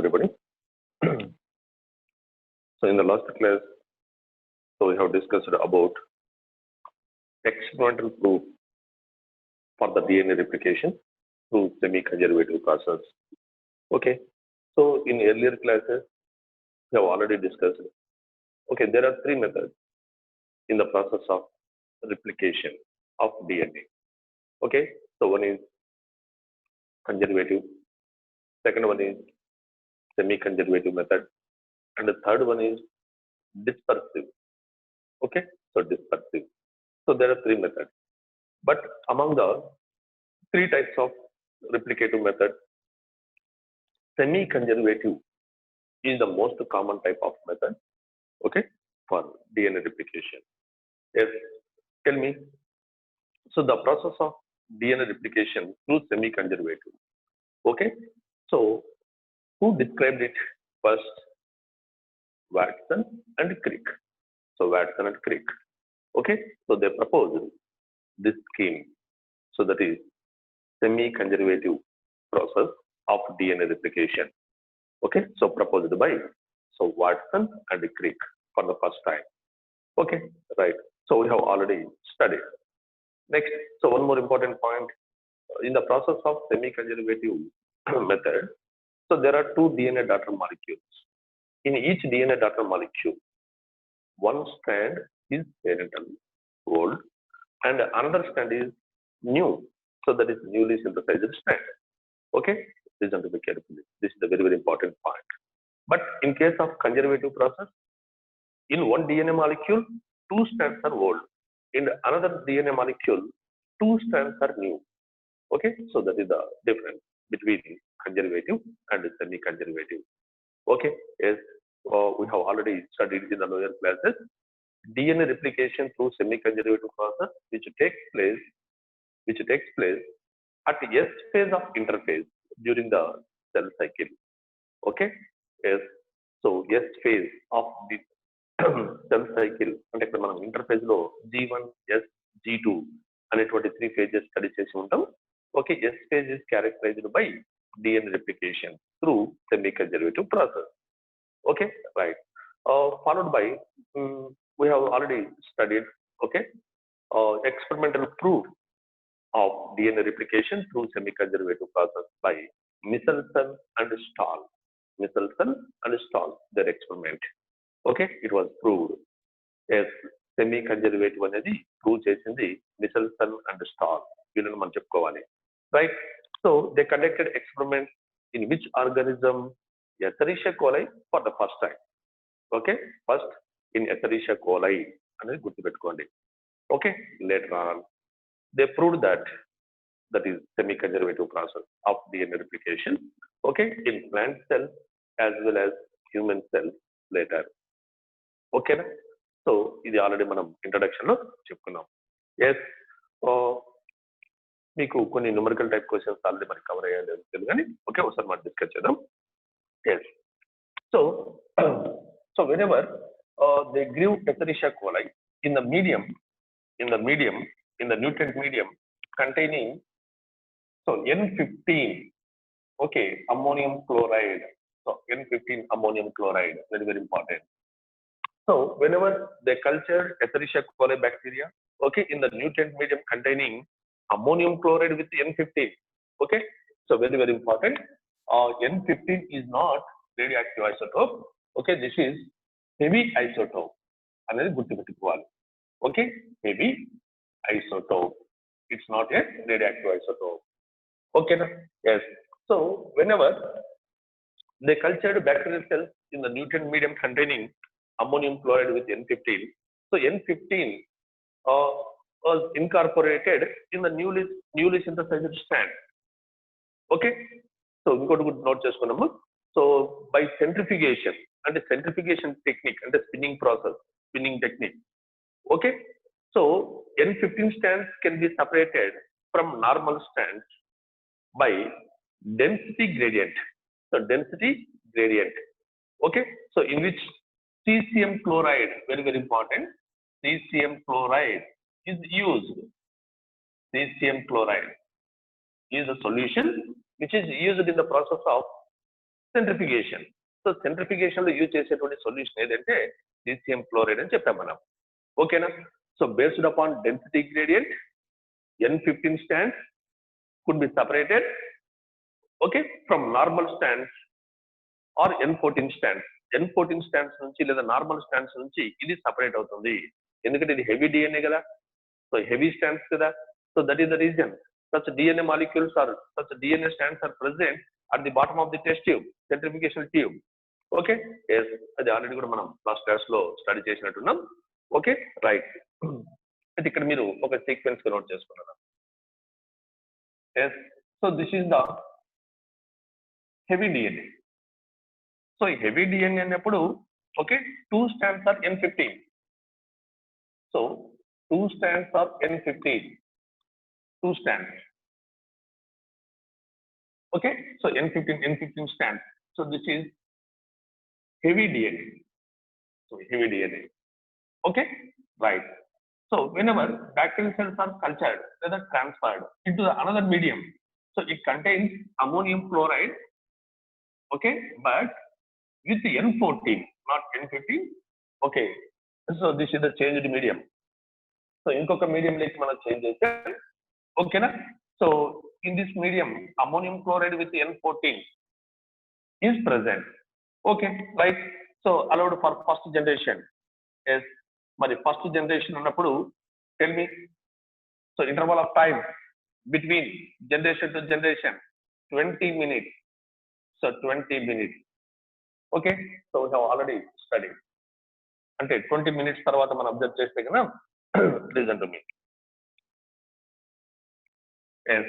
everybody. So in the last class, we have discussed about experimental proof for the DNA replication through semi-conservative process. Okay. So in earlier classes, we have already discussed. Okay, there are three methods in the process of replication of DNA. Okay. So one is conservative, second one is semi-conservative method, and the third one is dispersive. Okay, so dispersive. So there are three methods, but among the three types of replicative method, semi-conservative is the most common type of method. Okay, for DNA replication. Yes, tell me. So the process of DNA replication through semi-conservative. Okay, so who described it first? Watson and Crick. So Watson and Crick. Okay, so they proposed this scheme. So that is semi-conservative process of DNA replication. Okay, so proposed by Watson and Crick for the first time. Okay, right. So we have already studied. Next, so one more important point in the process of semi-conservative method. So there are two DNA daughter molecules. In each DNA daughter molecule, one strand is parental old and another strand is new. So that is newly synthesized strand. Okay, listen to me carefully. This is a very, very important point. But in case of conservative process, in one DNA molecule, two strands are old. In another DNA molecule, two strands are new. Okay, so that is the difference between conservative and semi-conservative. Okay, yes, we have already studied in the lower classes. DNA replication through semi-conservative process, which takes place at S phase of interphase during the cell cycle. Okay, yes, so S phase of the cell cycle అంటే ఇక్కడ మనం interphase లో G1, S, G2 అనేటువంటి three phases study చేసి ఉంటాం. Okay, S phase is characterized by DNA replication through semi-conservative process. Okay, right. Followed by we have already studied. Okay, experimental proof of DNA replication through semi-conservative process by Michelson and Stahl. Michelson and Stahl, their experiment. Okay, it was proved. Yes, semi-conservative అనేది prove చేసింది Michelson and Stahl. వీళ్ళని మనం చెప్పుకోవాలి. Right. So they conducted experiments in which organism? Escherichia coli for the first time. Okay, first in Escherichia coli అనేది గుర్తుపెట్టుకోండి. Okay, later on they proved that is semi-conservative process of DNA replication. Okay, in plant cells as well as human cells later. Okay, so ఇది already మనం introduction లో చెప్పుకున్నాం. Yes, మీకు కొన్ని numerical type questions already మనకి cover అయ్యాలి తెలుసు కానీ ఓకే ఒకసారి మనం డిస్కస్ చేద్దాం. Yes, so whenever they grew Escherichia coli in the nutrient medium containing N15, okay, ammonium chloride. So N15 ammonium chloride, very, very important. So whenever they cultured Escherichia coli bacteria, okay, in the nutrient medium containing ammonium chloride with N15, okay, so very, very important. N15 is not radioactive isotope. Okay, this is heavy isotope. అనేది గుర్తుపెట్టుకోవాలి. Okay, heavy isotope. It's not a radioactive isotope. Okay, yes. So whenever they cultured bacterial cells in the nutrient medium containing ammonium chloride with N15, so N15 was incorporated in the newly synthesized strand. Okay, so ఇంకోటి కూడా note చేసుకున్నాము. So by centrifugation and centrifugation technique and the spinning technique. Okay, so N15 strands can be separated from normal strands by density gradient. So density gradient. Okay, so in which cesium chloride, very, very important, cesium chloride is used. Cesium chloride is a solution which is used in the process of centrifugation. So centrifugation లో use చేసేటువంటి solution ఏదంటే caesium chloride అని చెప్పాం మనం. ఓకేనా? So based upon density gradient N15 strands could be separated, okay, from normal strands or N14 strands. N14 strands నుంచి లేదా normal stands నుంచి ఇది సపరేట్ అవుతుంది. ఎందుకంటే ఇది హెవీ డిఎన్ఏ కదా, సో హెవీ స్టాండ్స్ కదా. So that is the reason such DNA molecules or such DNA strands are present at the bottom of the test tube, centrifugation tube. Okay, yes, అది already కూడా మనం last class లో study చేసినట్టున్నాం. Okay, right. అయితే ఇక్కడ మీరు ఒక sequence note చేసుకున్నారు. Yes, so this is the heavy DNA. So ఈ హెవీ డిఎన్ఏ అన్నప్పుడు okay, 2 strands are N15. So 2 strands are N15. 2 strands. Okay, so N15 strands. So this is heavy DNA. So heavy DNA. Okay, right. So whenever bacterial cells are cultured, they are transferred into another medium. So it contains ammonium chloride. Okay, but with N14, not N15. Okay, so this is the changed medium. So inkoka medium like mana change cheyte. Okay na? So in this medium, ammonium chloride with N14 is present. Okay, right. So allowed for first generation. Yes, but the first generation annappudu, tell me, so interval of time between generation to generation 20 minutes. So 20 minutes. Okay, so we have already studied. Ante 20 minutes tarvata man observe cheste kada, listen to me. Yes.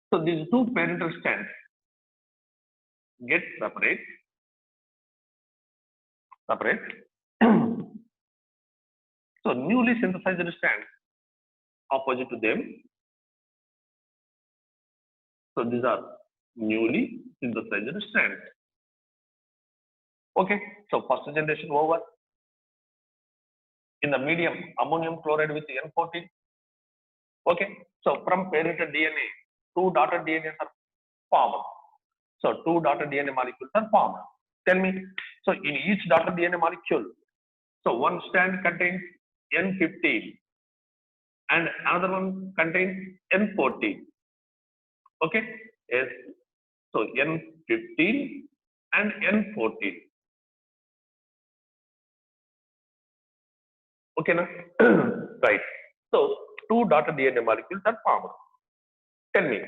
So these two parental strands get separate. So newly synthesized strands opposite to them. So these are newly synthesized strands. Okay, so first generation over. In the medium, ammonium chloride with N14. Okay, so from parental DNA, 2 daughter DNAs are formed. So 2 daughter DNA molecules are formed. Tell me, so in each daughter DNA molecule, so one strand contains N15 and another one contains N14. Okay, yes, so N15 and N14. Okay, na? Right. So 2 daughter DNA molecules are formed. Tell me.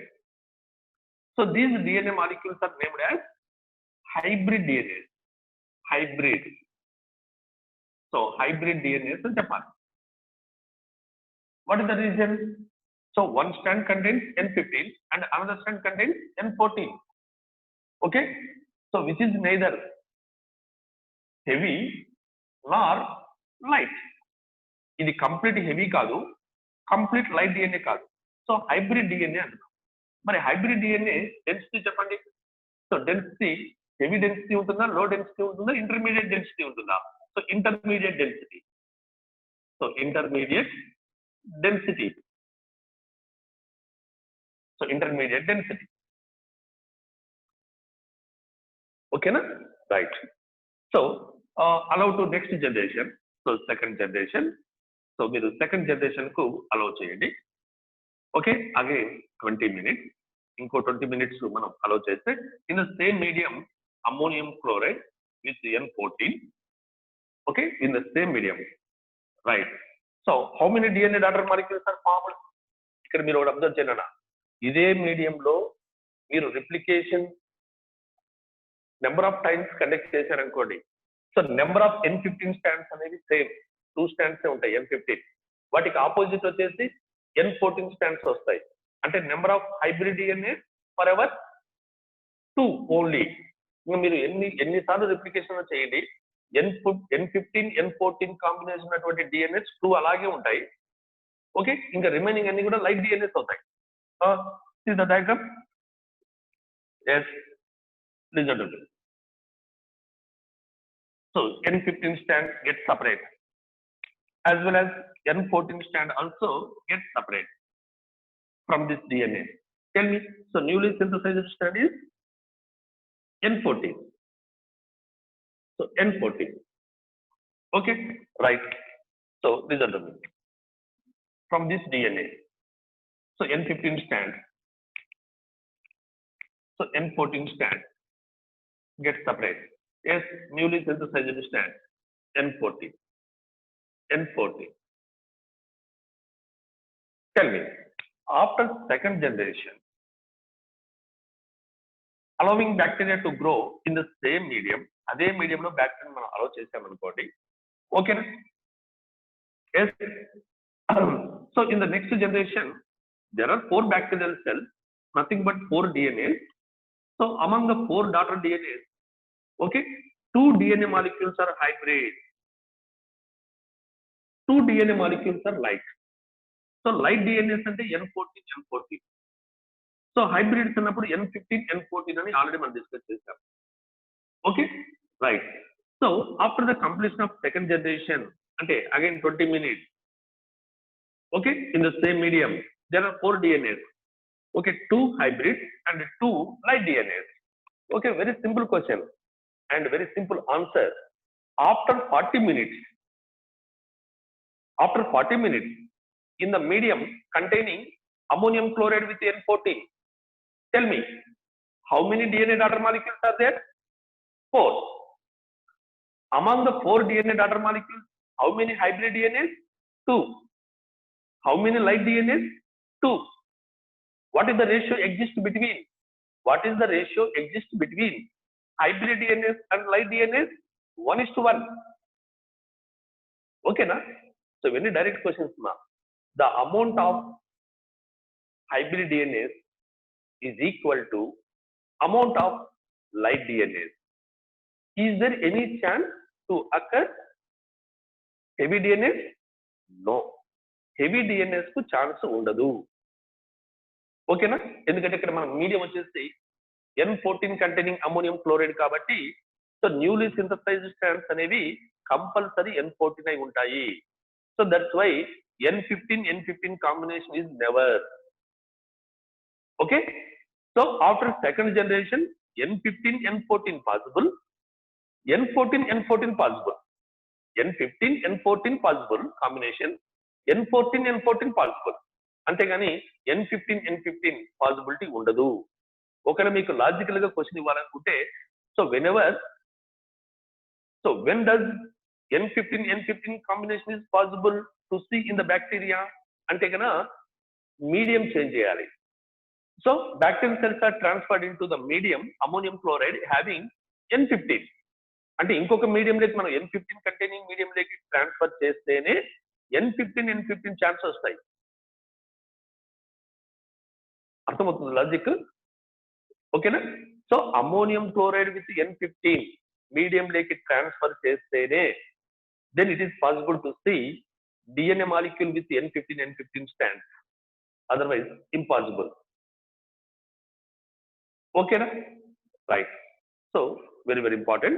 So these DNA molecules are named as hybrid DNA. Hybrid. So hybrid DNA is Japan. What is the reason? So one strand contains N15 and another strand contains N14. Okay. So which is neither heavy nor light. ఇది complete heavy కాదు, complete light DNA కాదు. So hybrid DNA అంటున్నాం. మరి hybrid DNA density చెప్పండి. So density heavy density ఉంటుందా, low density ఉంటుందా, intermediate density ఉంటుందా? So intermediate density. So intermediate density. So intermediate density. ఓకేనా, right. So allow to next generation. So second generation. So మీరు second generation కు allow చేయండి. Okay, again 20 minutes. ఇంకో 20 minutes మనం allow చేస్తే in the same medium ammonium chloride with N14. Okay, in the same medium, right. So how many DNA daughter molecules are formed? ఇక్కడ మీరు ఒకటి observe చేయండి. ఇదే మీడియంలో మీరు replication number of times conduct చేశారనుకోండి. So number of N15 strands అనేవి same 2 strands ఉంటాయి N15. వాటికి ఆపోజిట్ వచ్చేసి N14 స్టాండ్స్ వస్తాయి. అంటే number of hybrid DNA for ever 2 only. ఇంకా మీరు ఎన్నిసార్లు రిప్లికేషన్ చేయండి, N15 N14 కాంబినేషన్ ఉన్నటువంటి డిఎన్ఏస్ 2 అలాగే ఉంటాయి. ఓకే, ఇంకా రిమైనింగ్ అన్ని కూడా లైట్ డిఎన్ఏస్ అవుతాయి. See the diagram? Yes, listen to this. So N15 strand gets separate, as well as N14 strand also gets separate from this DNA. Tell me, so newly synthesized strand is N14. So N14. Okay, right. So these are the means. From this DNA. So N15 stands. So N14 stands. Get separate. Yes, newly synthesized stand. N14. N14. Tell me, after second generation, allowing bacteria to grow in the same medium, అదే medium లో bacteria మనం allow చేసామనుకోండి. Okay? Yes. So in the next generation, there are 4 bacterial cells, nothing but 4 DNAs. So among the 4 daughter DNAs, okay, 2 DNA molecules are hybrid. 2 DNA molecules are light. So light DNAs అంటే N14, N14. So hybrids అన్నప్పుడు N15, N14 అని already మనం discuss చేసాం. Okay, right. So after the completion of second generation, అంటే again 20 minutes, okay, in the same medium, there are 4 DNAs. Okay, 2 hybrids and 2 light DNAs. Okay, very simple question and very simple answer. After 40 minutes, in the medium containing ammonium chloride with N14, tell me, how many DNA daughter molecules are there? 4. Among the 4 DNA daughter molecules, how many hybrid DNAs? 2. How many light DNAs? 2. What is the ratio exists between? Hybrid DNAs and light DNAs? 1:1. Okay, na? So very direct questions, ma. The amount of hybrid DNAs is equal to amount of light DNAs. Is there any chance to occur heavy DNAs? No. Heavy DNAs ku chance undadu. Okay na? ఎందుకంటే ఇక్కడ మనం medium వచ్చేసి N14 containing ammonium chloride కాబట్టి so newly synthesised strands అనేవి compulsory N14 అయి ఉంటాయి. So that's why N15 combination is never. Okay, so after second generation, N15 possible, N14 possible, N15 possible combination, N14 possible. అంతేగాని N15 possibility ఉండదు. ఒకవేళ మీకు logical గా question ఇవ్వాలనుకుంటే so when does N15 combination is possible to see in the bacteria అంటే కన్నా medium change చేయాలి. So bacterial cells are transferred into the medium ammonium chloride having N15. అంటే ఇంకొక మీడియం లోకి మనం N15 కంటైనింగ్ మీడియం లోకి transfer చేస్తేనే N15 chance వస్తాయి. అర్థమవుతుంది లాజిక్? ఓకేనా? So ammonium chloride with N15 medium లోకి ట్రాన్స్ఫర్ చేస్తేనే then it is possible to see DNA molecule with N15 stands. Otherwise impossible. Okay na? Right. So very very important.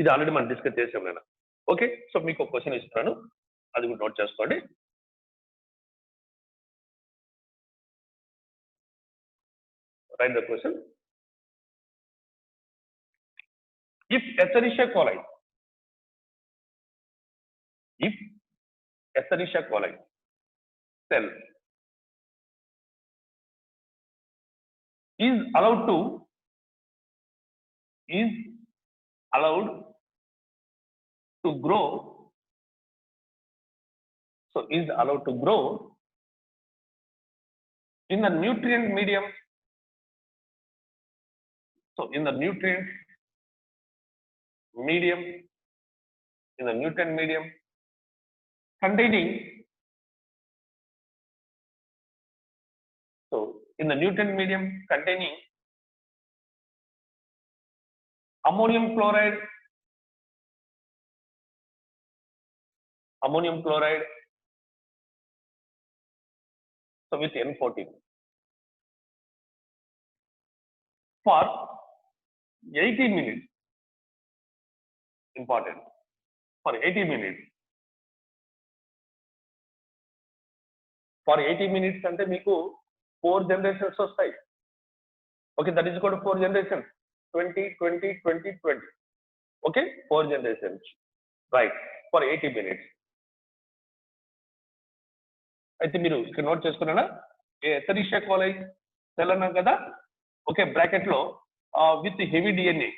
ఇది already మనం discuss చేసాం నేను. Okay, so మీకు ఒక question ఇస్తున్నాను, అది కూడా నోట్ చేసుకోండి. Write the question. If Escherichia coli cell is allowed to grow, so is allowed to grow in the nutrient medium, so in the nutrient medium containing, so in the nutrient medium containing ammonium chloride so with N14 for 80 minutes. Important, for 80 minutes. For 80 minutes అంటే మీకు 4 generations వస్తాయి. Okay, that is equal to 4 generations. 20, 20, 20, 20. Okay, 4 generations. Right, for 80 minutes. అయితే మీరు ఇక్కడ note చేసుకున్నారా? ఎథరీషియా coli cell అన్నాం కదా. Okay, bracket లో with heavy DNA.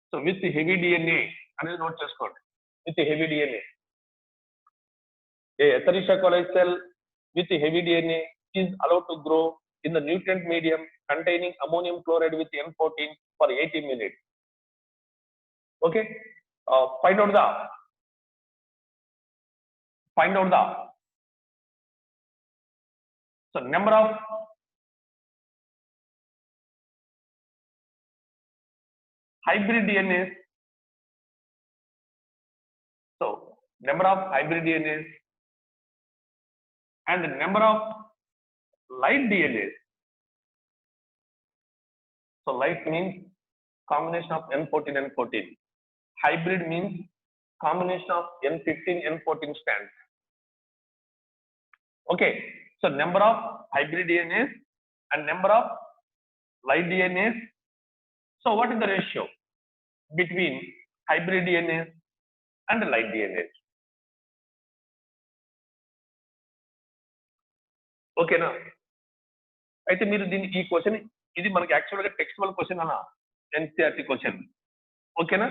So with heavy DNA అనేది నోట్ చేసుకోండి. With heavy DNA. Escherichia coli cell with heavy DNA is allowed to grow in the nutrient medium containing ammonium chloride with N14 for 80 minutes. Okay, find out the so number of hybrid DNAs. So number of hybrid DNAs and the number of light DNAs. So light means combination of N14 and N14. Hybrid means combination of N15 N14 strands. Okay, so number of hybrid DNAs and number of light DNAs. So what is the ratio between hybrid DNAs and light DNAs? ఓకేనా? అయితే మీరు దీన్ని ఈ question ఇది మనకి యాక్చువల్గా textual question అన్న, NCERT question. ఓకేనా?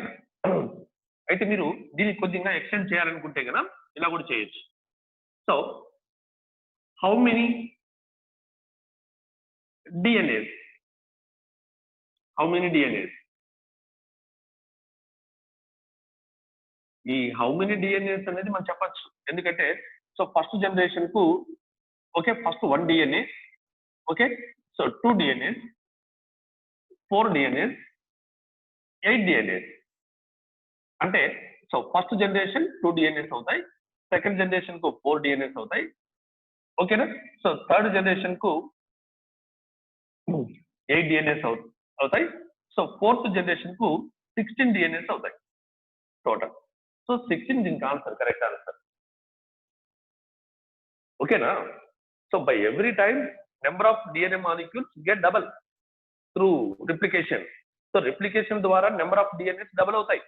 అయితే మీరు దీన్ని కొద్దిగా ఎక్స్టెండ్ చేయాలనుకుంటే కదా ఇలా కూడా చేయొచ్చు. సో హౌ మెనీ డిఎన్ఏస్, ఈ హౌ మెనీ డిఎన్ఏస్ అనేది మనం చెప్పచ్చు. ఎందుకంటే సో ఫస్ట్ జనరేషన్ కు okay first 1 DNA, okay so 2 DNAs, 4 DNAs, 8 DNAs. అంటే సో ఫస్ట్ జనరేషన్ 2 DNAs అవుతాయి, సెకండ్ జనరేషన్ కు 4 DNAs అవుతాయి. ఓకేనా? సో థర్డ్ జనరేషన్ కు 8 DNAs అవుతాయి. సో ఫోర్త్ జనరేషన్ కు 16 DNAs అవుతాయి టోటల్. సో 16 దీనికి ఆన్సర్, కరెక్ట్ ఆన్సర్. ఓకేనా? So by every time number of DNA molecules get double through replication. So replication ద్వారా number of DNAs double అవుతాయి.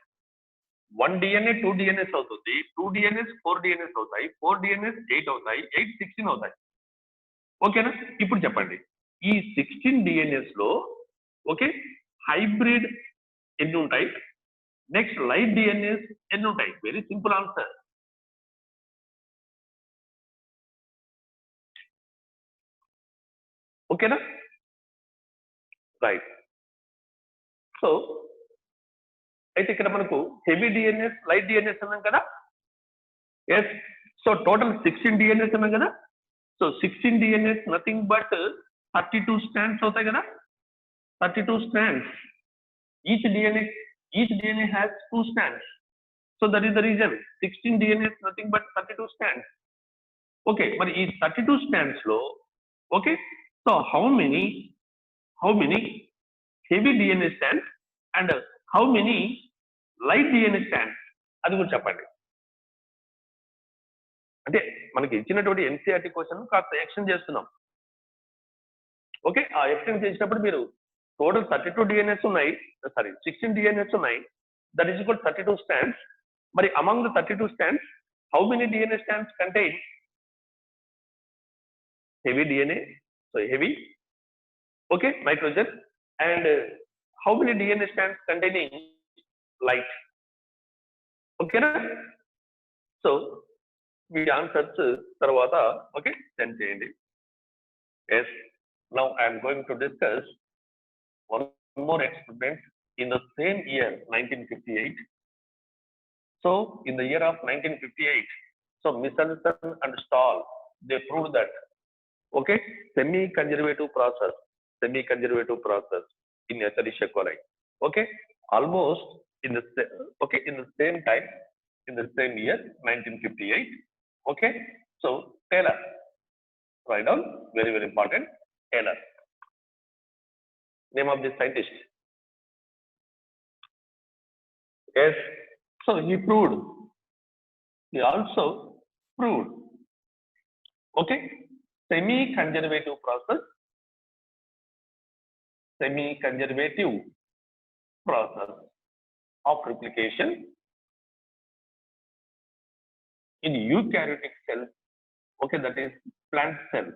1 DNA 2 DNAs అవుతుంది, 2 DNAs 4 DNAs అవుతాయి, 4 DNAs 8 అవుతాయి, 8 16 అవుతాయి. ఓకేనా? ఇప్పుడు చెప్పండి, ఈ 16 DNAs లో ఓకే హైబ్రిడ్ ఎన్ని ఉంటాయి, నెక్స్ట్ లైట్ DNAs ఎన్ని ఉంటాయి? Very simple answer. ఓకేనా? రైట్. సో అయితే ఇక్కడ మనకు హెవీ డిఎన్ఎస్, లైట్ డిఎన్ఎస్ అన్నాం కదా. ఎస్, సో టోటల్ 16 డిఎన్ఎస్ అన్నాం కదా. So 16 DNS nothing but 32 strands అవుతాయి కదా. 32 strands. Each DNA has 2 strands. So that is the reason 16 DNS nothing but 32 strands. Okay, మరి ఈ 32 స్ట్రాండ్స్ లో okay so how many heavy DNA strands and how many light DNA strands అది కూడా చెప్పండి. అంటే మనకి ఇచ్చినటువంటి ఎన్సీఆర్టీ క్వశ్చన్ కాస్త ఎక్స్టెండ్ చేస్తున్నాం. ఓకే, ఆ ఎక్స్టెండ్ చేసినప్పుడు మీరు టోటల్ 32 డిఎన్ఎస్ ఉన్నాయి, సారీ 16 డిఎన్ఎస్ ఉన్నాయి, దట్ ఈస్ ఈక్వల్ 32 స్ట్రాండ్స్. మరి among the 32 strands how many DNA strands contain heavy DNA? So heavy, okay, nitrogen, and how many DNA strands containing light? Okay na? So we answers tarvata okay send cheyandi. Yes, now I am going to discuss one more experiment in the same year 1958. So in the year of 1958, so Michelson and Stahl, they proved that okay semi-conservative process in Escherichia coli. Okay, almost in the same time, in the same year 1958. Okay, so Taylor, write down, very very important, Taylor, name of the scientist. Yes, so he also proved okay semi-conservative process semi-conservative process of replication in eukaryotic cells. Okay, that is plant cell.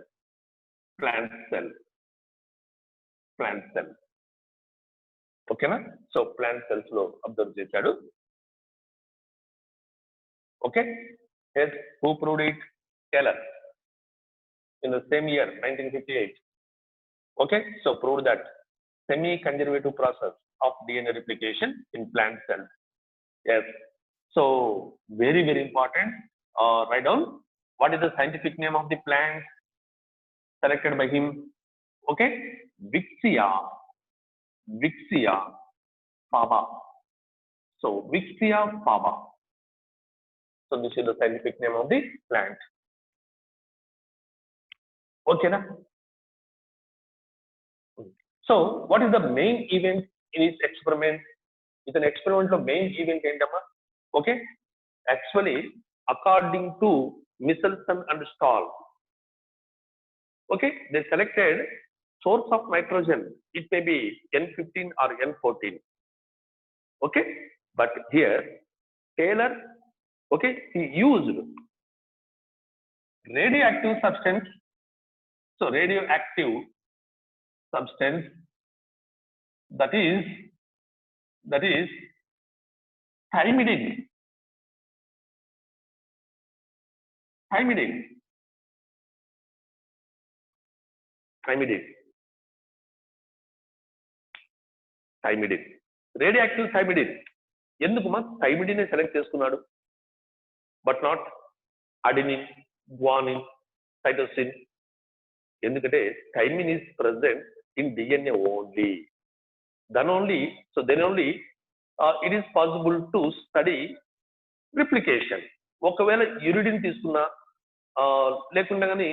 Okay, na? So plant cells lo observe chesadu. Okay, yes, who proved it? Taylor in the same year, 1958. Okay, so proved that semi-conservative process of DNA replication in plant cells. Yes, so very important. Write down what is the scientific name of the plant selected by him. Okay, Vixia faba. So Vixia faba. So this is the scientific name of the plant. Okay, na? So what is the main event in his experiment? It's an experimental main event ఏంటమ్మా? Okay, actually according to Michelson and Stahl, okay, they selected source of nitrogen. It may be N15 or N14. Okay, but here Taylor, okay, he used radioactive substance. So radioactive substance that is thymidine. Radioactive thymidine. ఎందుకుమా thymidine select చేసుకున్నాడు, but not adenine, guanine, cytosine? ఎందుకంటే thymine is present in DNA only. then only it is possible to study replication. ఒకవేళ uridine తీసుకున్నా లేకుండా కానీ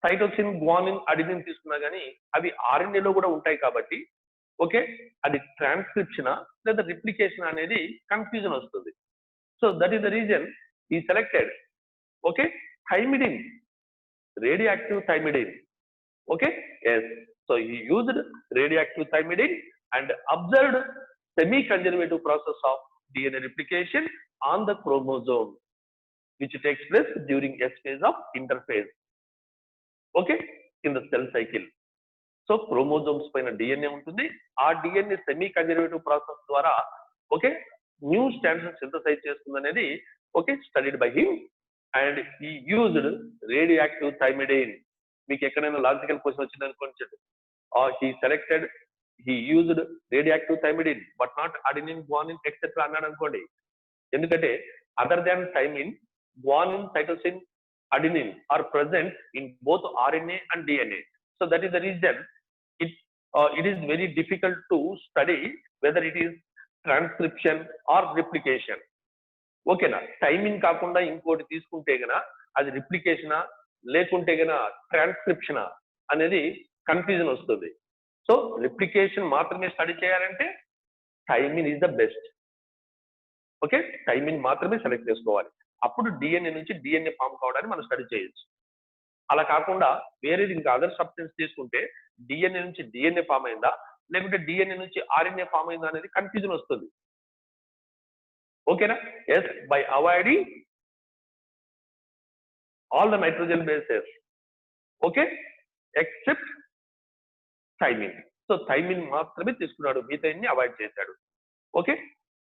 cytosine, guanine, adenine తీసుకున్నా కానీ అవి ఆర్ఎన్ఏలో కూడా ఉంటాయి కాబట్టి ఓకే, అది ట్రాన్స్క్రిప్షన్ లేదా రిప్లికేషన్ అనేది కన్ఫ్యూజన్ వస్తుంది. So that is the reason ఈ selected okay thymidine, radioactive thymidine. Okay, yes, so he used radioactive thymidine and observed semi-conservative process of DNA replication on the chromosome which takes place during S phase of interphase, okay, in the cell cycle. So chromosomes paina DNA untundi, aa DNA semi-conservative process dwara okay new strands synthesize chestundi anedi okay studied by him, and he used radioactive thymidine. మీకు ఎక్కడైనా logical question వచ్చింది అనుకోండి, he used radioactive thymidine but not adenine, guanine etc అన్నాడు అనుకోండి. ఎందుకంటే other than thymine, guanine, cytosine, adenine are present in both RNA and DNA. So that is the reason it is very difficult to study whether it is transcription or replication. ఓకేనా, timing కాకుండా ఇంకోటి తీసుకుంటే గనా అది రిప్లికేషనా లేకుంటే గనా ట్రాన్స్క్రిప్షనా అనేది confusion వస్తుంది. So replication మాత్రమే study చేయాలంటే thymine is the best. Okay, thymine మాత్రమే సెలెక్ట్ చేసుకోవాలి, అప్పుడు డిఎన్ఏ నుంచి డిఎన్ఏ ఫామ్ కావడానికి మనం స్టడీ చేయొచ్చు. అలా కాకుండా వేరేది ఇంకా అదర్ సబ్స్టెన్స్ తీసుకుంటే డిఎన్ఏ నుంచి డిఎన్ఏ ఫామ్ అయిందా లేకుంటే డిఎన్ఏ నుంచి ఆర్ఎన్ఏ ఫామ్ అయిందా అనేది కన్ఫ్యూజన్ వస్తుంది. ఓకేనా, yes, by avoiding all the nitrogen bases, okay, except thymine. So thymine మాత్రమే తీసుకున్నాడు, మిగతాన్ని అవాయిడ్ చేశాడు. Okay,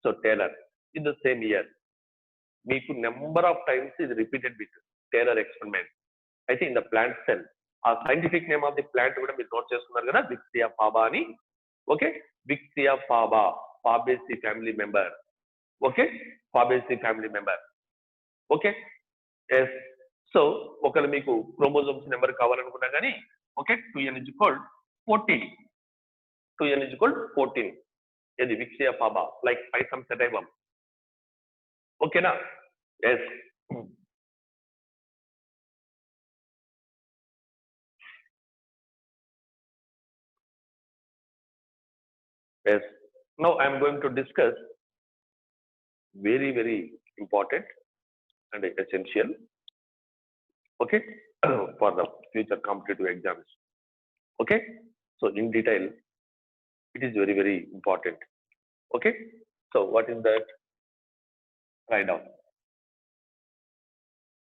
so Taylor in the same year, మీకు నెంబర్ ఆఫ్ టైమ్స్ ఇది రిపీటెడ్ విత్ టేలర్ ఎక్స్పెరిమెంట్. అయితే ఇన్ ద ప్లాంట్ సెల్, ఆ scientific name of the plant కూడా మీరు నోట్ చేసుకున్నారు కదా, విక్సియా ఫాబా అని. Okay, Vicia faba, Fabaceae family member. Okay, Fabaceae family member. Okay, yes. సో ఒకవేళ మీకు క్రోమోజోమ్స్ నెంబర్ కావాలనుకున్నా కానీ ఓకే 2n = 14, 2n = 14, ఇది విక్సియా ఫాబా లైక్ పైథమ్ సెటైవం. ఓకేనా, yes. Yes, now I am going to discuss very important and essential, okay, for the future competitive exams. Okay, So in detail, it is very, very important. Okay. So what is that? Write down.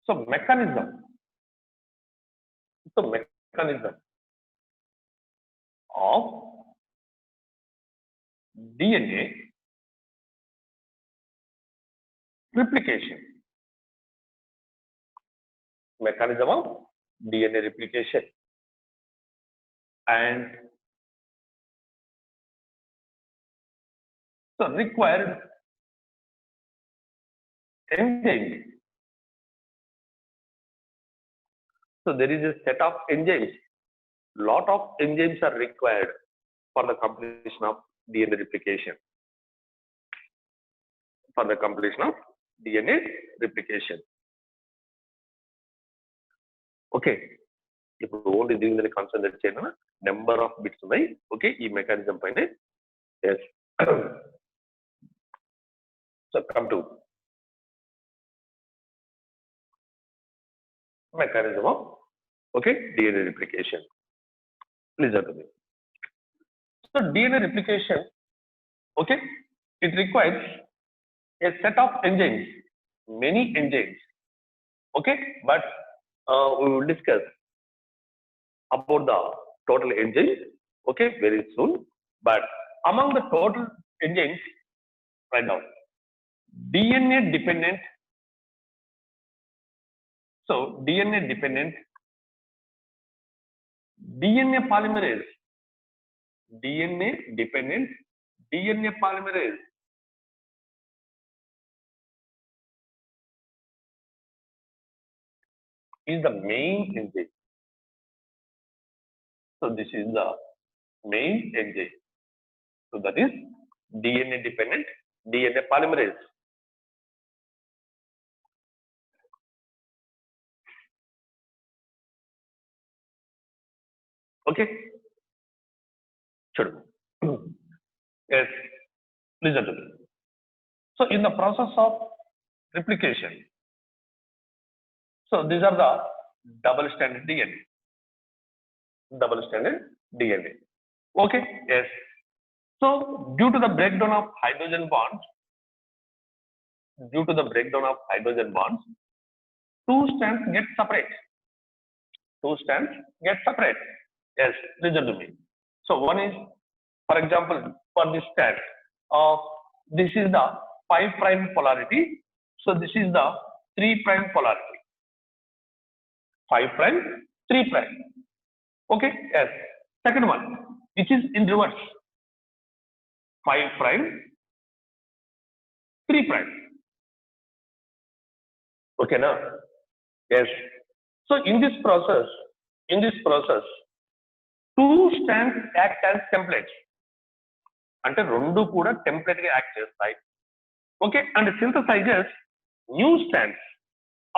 So mechanism. So mechanism of DNA replication. Mechanism of DNA replication. And so required enzymes. So there is a set of enzymes. Lot of enzymes are required for the completion of DNA replication. For the completion of DNA replication. Okay. ఇప్పుడు only దీని మీద concentrate చేయడం number of bits ఉన్నాయి. Okay, ఈ mechanism పైన. Yes. So come to mechanism of DNA replication. Listen to me. So DNA replication, it requires a set of enzymes, many enzymes. But we will discuss about the total enzymes very soon. But among the total enzymes right now, DNA dependent. So DNA dependent DNA polymerase, DNA dependent DNA polymerase is the main enzyme. So this is the main enzyme. So that is DNA dependent DNA polymerase. Okay. Sure. Yes. Listen to me. So in the process of replication, so these are the double stranded DNA. Double stranded DNA. Okay. Yes. So due to the breakdown of hydrogen bonds, two strands get separate. Yes, listen to me. So one is, for example, for this strand of this is the 5' polarity. So this is the 3' polarity. 5', 3'. Okay. Yes. Second one, which is in reverse. 5', 3'. Okay, now. Yes. So in this process, two strands act as templates. అంటే రెండు కూడా template గా act చేస్తాయి. Okay, and synthesizes new strands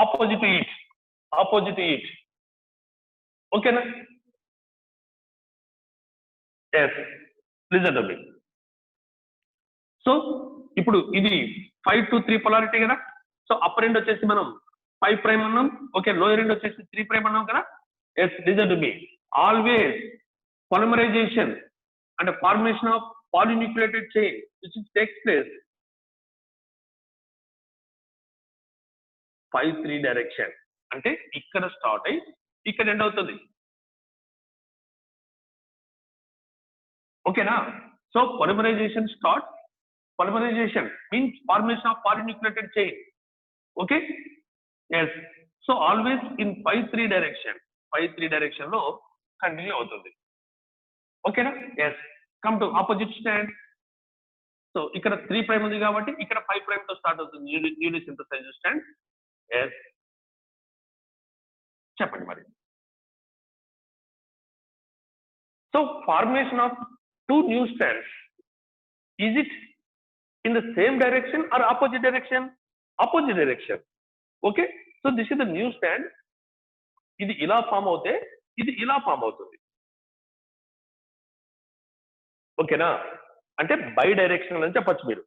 opposite to it. Okay, na? Yes. Listen to me. So ఇప్పుడు ఇది 5 to 3 polarity కదా. So upper end వచ్చేసి మనం 5' అన్నాం. ఓకే, లోయర్ ఎండ్ వచ్చేసి 3' అన్నాం కదా. Yes, listen to me. Always polymerization and formation of polynucleated chain which takes place 5-3 direction. అంటే ఇక్కడ స్టార్ట్ అయ్యి ఇక్కడ ఎండ్ అవుతుంది. ఓకేనా? So polymerization means formation of polynucleated chain. Okay? Yes. So always in 5-3 direction లో కంటిన్యూ అవుతుంది. ఓకేనా? Yes. Come to opposite strand. So ఇక్కడ 3' ఉంది కాబట్టి ఇక్కడ 5' తో స్టార్ట్ అవుతుంది న్యూలీ సింథసైజ్డ్ స్ట్రాండ్. Yes. చెప్పండి మరి. So formation of two new strands, is it in the same direction or opposite direction? Opposite direction. Okay. So this is the new strand. ఇది ఇలా ఫామ్ అవుతే ఇది ఇలా ఫామ్ అవుతుంది. ఓకేనా? అంటే బై డైరెక్షనల్ అని చెప్పొచ్చు మీరు.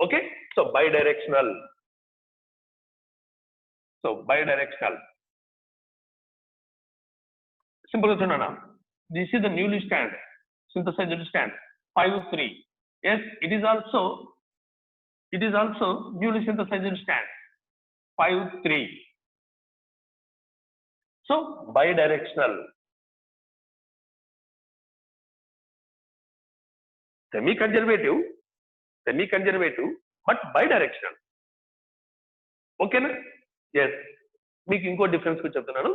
Okay. So by directional. Simple గా చూడనా, this is the newly synthesized strand 5'3". Yes, it is also newly synthesized strand 5'3". So bidirectional, semi-conservative, but bidirectional. Okay na? Yes. మీకు ఇంకో డిఫరెన్స్ చెప్తున్నాను.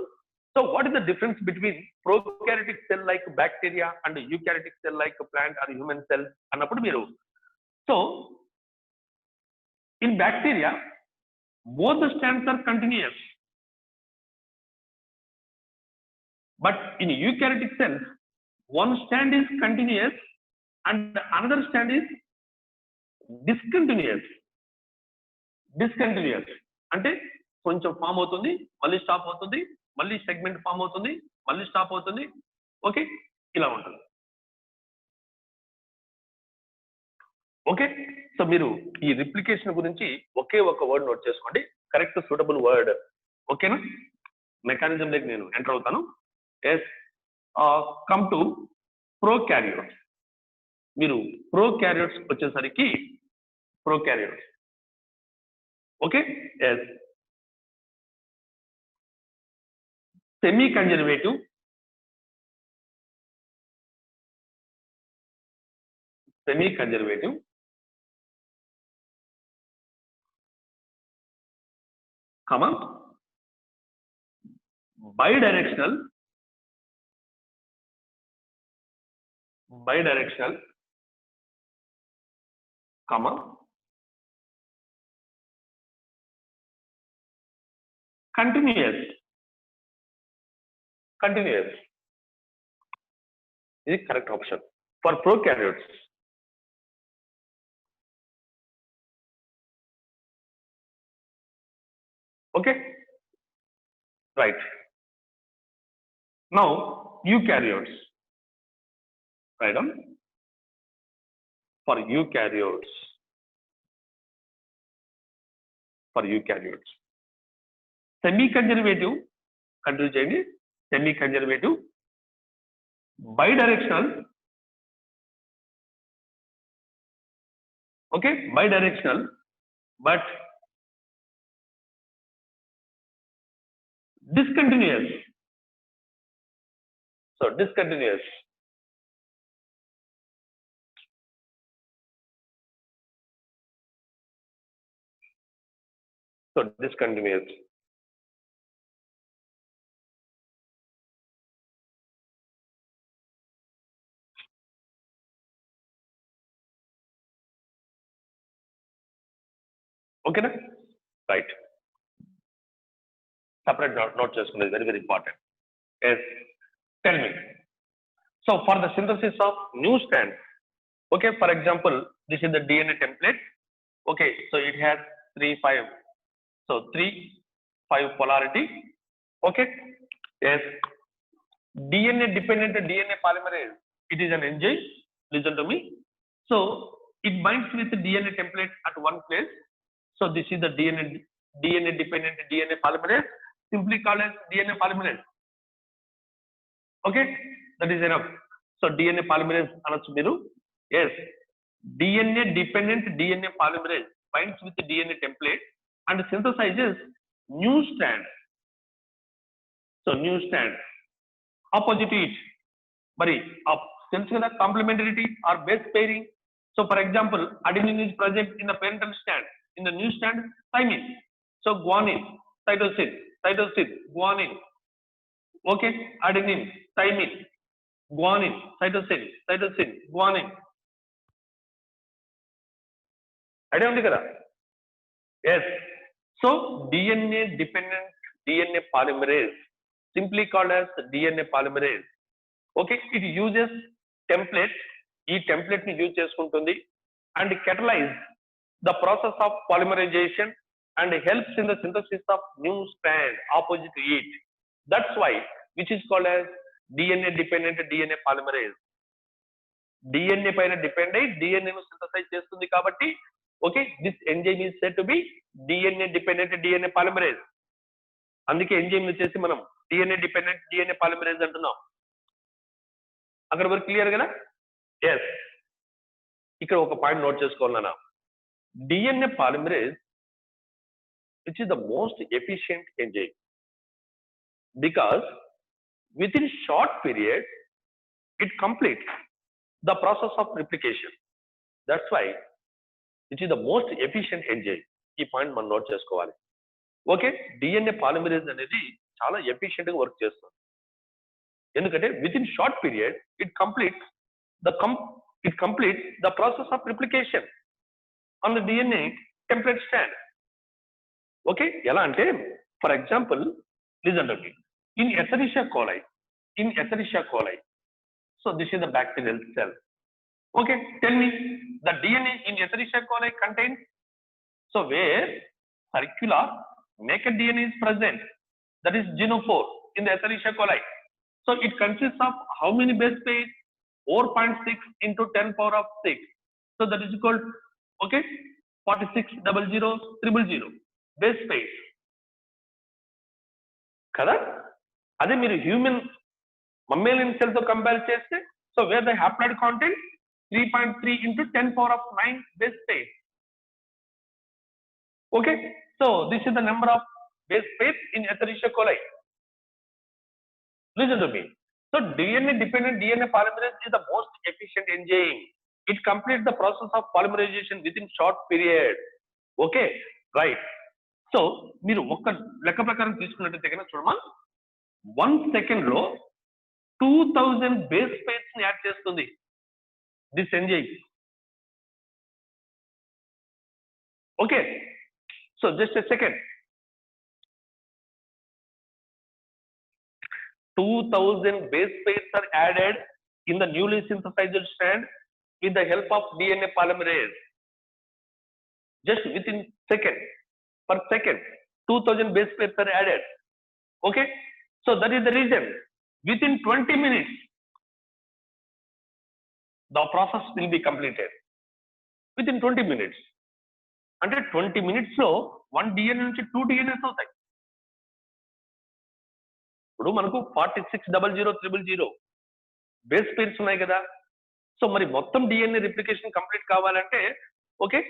So what is the difference between prokaryotic cell like bacteria and eukaryotic cell like plant or human cells అన్నప్పుడు మీరు, so in bacteria both the strands are continuous, but in eukaryotic cells one strand is continuous and another strand is discontinuous. అంటే కొంచెం form అవుతుంది, మళ్ళీ stop అవుతుంది, మళ్ళీ segment form అవుతుంది, మళ్ళీ స్టాప్ అవుతుంది. ఓకే, ఇలా ఉంటుంది. ఓకే, సో మీరు ఈ రిప్లికేషన్ గురించి ఒకే ఒక వర్డ్ నోట్ చేసుకోండి, కరెక్ట్ సూటబుల్ వర్డ్. ఓకేనా? మెకానిజం లైక్ నేను ఎంటర్ అవుతాను. Yes, come to prokaryotes. మీరు ప్రోకారియోట్స్ వచ్చేసరికి prokaryotes. Okay, yes, semi conservative, comma bidirectional, comma continuous. Is the correct option for prokaryotes. Okay, right. Now eukaryotes. Right on. For eukaryotes. Semi-conservative, continue cheyandi. Semi-conservative, bidirectional. Okay, bidirectional, but discontinuous. So discontinuous. Okay na? Right. Separate note చేసుకునేది very very important. Yes, tell me. So for the synthesis of new strand, okay, for example, this is the DNA template. Okay, so it has 3, 5. So 3, 5 polarity. Okay, yes. DNA dependent DNA polymerase, it is an enzyme. Listen to me. So it binds with the DNA template at one place. So this is the DNA dependent DNA polymerase, simply called as DNA polymerase. Okay, that is enough. So DNA polymerase anachu meeru. Yes, DNA dependent DNA polymerase binds with the DNA template and synthesizes new strand. So new strand opposite to it, మరి తెలుసు కదా, complementarity or base pairing. So for example, adenine is present in the parental strand, in the new strand thymine. So guanine, cytosine, guanine. Okay, adenine, thymine, guanine, cytosine, guanine. Idea undi kada? Yes. So DNA dependent DNA polymerase, simply called as DNA polymerase. Okay, it uses template. ఈ template ని use చేసుకుంటుంది and catalyze the process of polymerization and helps in the synthesis of new strand opposite to it. That's why which is called as DNA dependent DNA polymerase. DNA పైన depend అయ్యి DNA ను synthesise చేస్తుంది కాబట్టి, okay, this enzyme is said to be DNA dependent DNA polymerase. అందుకే enzyme వచ్చేసి మనం DNA dependent DNA polymerase అంటున్నాం. అక్కడ వరకు క్లియర్ కదా? ఎస్. ఇక్కడ ఒక పాయింట్ నోట్ చేసుకోవాలన్నా, DNA polymerase which is the most efficient enzyme because within short period it completes the process of replication. That's why it is the most efficient enzyme. ఈ point మనం note చేసుకోవాలి. Okay, DNA polymerase అనేది చాలా efficient గా work చేస్తుంది. ఎందుకంటే within short period it completes the process of replication on the DNA template strand. Okay, ఎలా అంటే for example listen to me. In Escherichia coli, so this is the bacterial cell. Okay, tell me the DNA in Escherichia coli contains, so where circular naked DNA is present, that is genophore in the Escherichia coli. So it consists of how many base pairs? 4.6 into 10 power of 6. So that is called, okay, 460000 base pairs. కదా? అదే మీరు human mammalian cell తో compare చేస్తే, so where the haploid content 3.3 into 10 power of 9 base pairs. Okay, so this is the number of base pairs in Escherichia coli. Listen to me. So DNA dependent DNA polymerase is the most efficient enzyme. It completes the process of polymerization within short period. Okay, right. So మీరు ఒక్క లెక్క ప్రకారం తీసుకున్నట్లయితే కనుక చూడమా, 1 second లో 2000 base pairs ని add చేస్తుంది this enzyme. Okay, so just a second. 2000 base pairs are added in the newly synthesized strand with the help of DNA polymerase. Just within per second 2000 base pairs are added. Okay, so that is the reason within 20 minutes the process will be completed. Within 20 minutes. అంటే 20 minutes లో 1 DNA నుంచి 2 DNAs అవుతాయి. ఇప్పుడు మనకు 460000 base pairs ఉన్నాయి కదా. So మరి మొత్తం డిఎన్ఏ రిప్లికేషన్ కంప్లీట్ కావాలంటే, ఓకే,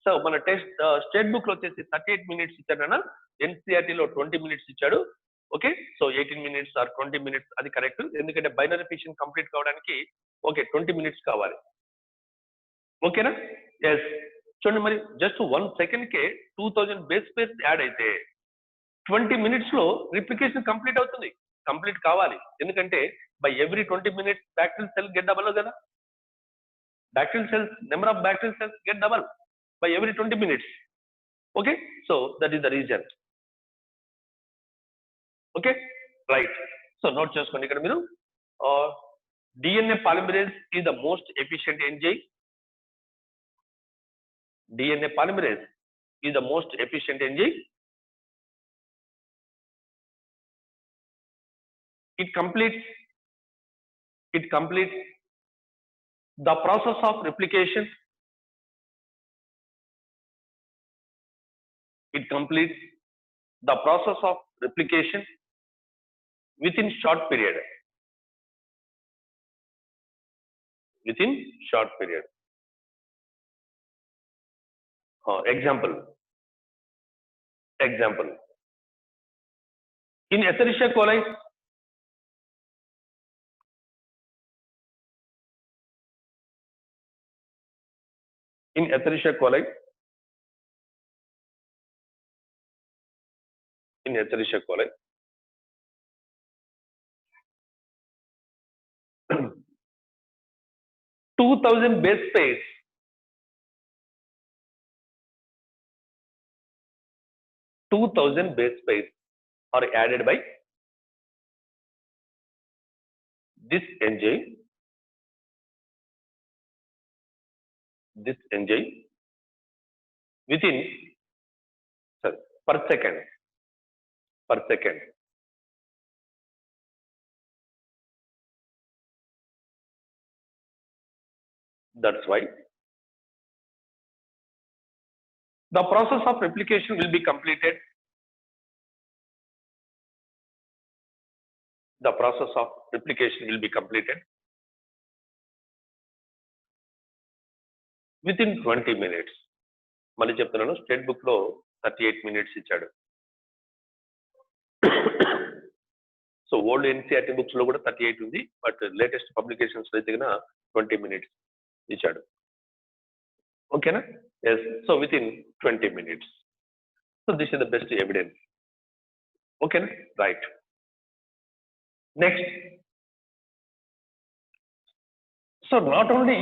సో మన టెస్ట్ స్టేట్ బుక్ లో వచ్చేసి 38 minutes ఇచ్చాడు, ఎన్సీఆర్టీ లో 20 minutes ఇచ్చాడు. Okay, so 18 minutes or 20 minutes అది కరెక్ట్. ఎందుకంటే బైనరీ ఫిషన్ కంప్లీట్ కావడానికి ఓకే 20 minutes కావాలి. ఓకేనా? ఎస్. చూడండి, మరి జస్ట్ 1 second కే 2000 బేస్ పేర్స్ యాడ్ అయితే 20 minutes లో రిప్లికేషన్ కంప్లీట్ అవుతుంది. కంప్లీట్ కావాలి ఎందుకంటే by every 20 minutes bacterial cell get double కదా. Bacterial cells, number of bacterial cells get double by every 20 minutes. Okay, so that is the reason. Okay, right. So note చేసుకోండి ఇక్కడ మీరు, DNA polymerase is the most efficient enzyme. DNA polymerase is the most efficient enzyme. It completes the process of replication. It completes the process of replication within short period. Within short period. Example. In Escherichia coli, in Escherichia coli, 2000 base pairs are added by this enzyme within per second. That's why the process of replication will be completed. With in 20 minutes. మళ్ళీ చెప్తున్నాను, state book లో 38 minutes ఇచ్చాడు. So old NCERT books లో కూడా 38 ఉంది, but latest publications అయితే 20 minutes ఇచ్చాడు. ఓకేనా? Yes. So within 20 minutes. So this is the best evidence. ఓకేనా? Right. Next, so not only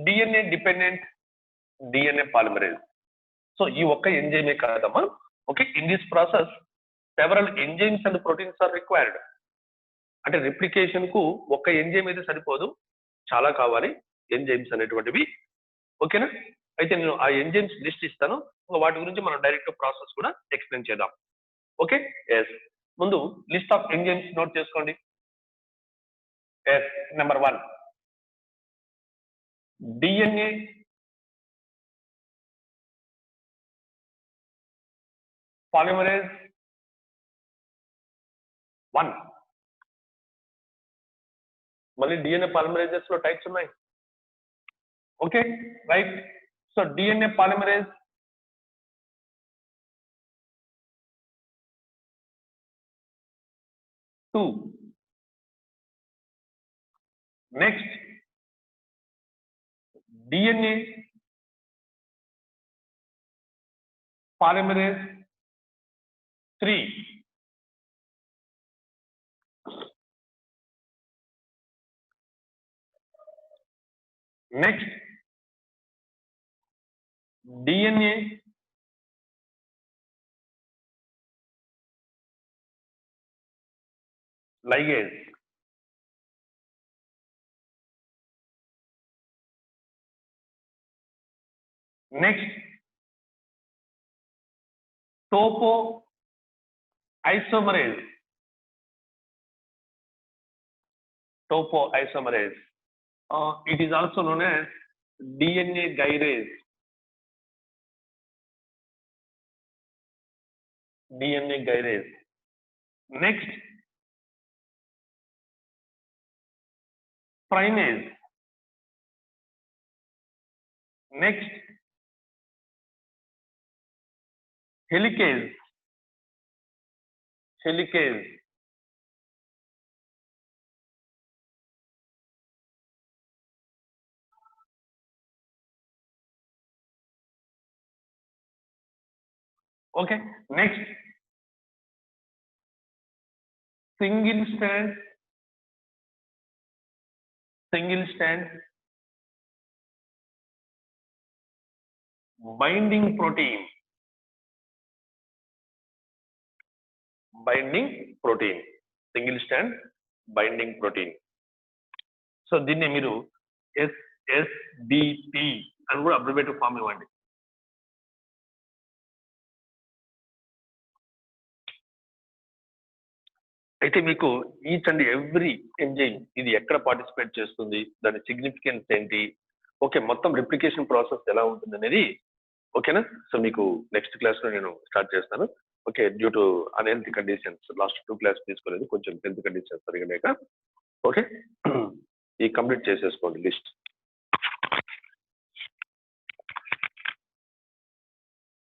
DNA dependent DNA polymerase. So ఈ ఒక్క ఎంజైమే కాదమ్మా. Okay, in this process several enzymes and proteins are required. అంటే replication కు ఒక్క enzyme అయితే సరిపోదు, చాలా కావాలి ఎంజైమ్స్ అనేటువంటివి. ఓకేనా? అయితే నేను ఆ ఎంజైమ్స్ లిస్ట్ ఇస్తాను, వాటి గురించి మనం డైరెక్ట్ ప్రాసెస్ కూడా ఎక్స్ప్లెయిన్ చేద్దాం. ఓకే? ఎస్. ముందు లిస్ట్ ఆఫ్ ఎంజైమ్స్ నోట్ చేసుకోండి. ఎస్. Number 1, DNA polymerase 1. మళ్ళీ డిఎన్ఏ పాలిమరేజెస్ లో టైప్స్ ఉన్నాయి. Okay, right. So DNA polymerase 2. Next, DNA polymerase 3. Next, DNA ligase. Next, topoisomerase. Topoisomerase. It is also known as DNA gyrase. DNA gyrase. Next, primase. Next, helicase. Helicase. Okay. Next, single strand binding protein. Single strand binding protein. So దీన్ని మీరు SSBP అని కూడా అబ్రివేటివ్ form ఇవ్వండి. అయితే మీకు each and every enzyme ఇది ఎక్కడ participate చేస్తుంది, దాని సిగ్నిఫికెన్స్ ఏంటి, ఓకే, మొత్తం రిప్లికేషన్ ప్రాసెస్ ఎలా ఉంటుంది అనేది, ఓకేనా? సో మీకు నెక్స్ట్ క్లాస్ లో నేను స్టార్ట్ చేస్తాను. Okay, due to unhealthy conditions last 2 class తీసుకోలేదు, కొంచెం హెల్త్ కండిషన్స్ సరిగా లేక. ఓకే, ఈ కంప్లీట్ చేసేసుకోండి లిస్ట్.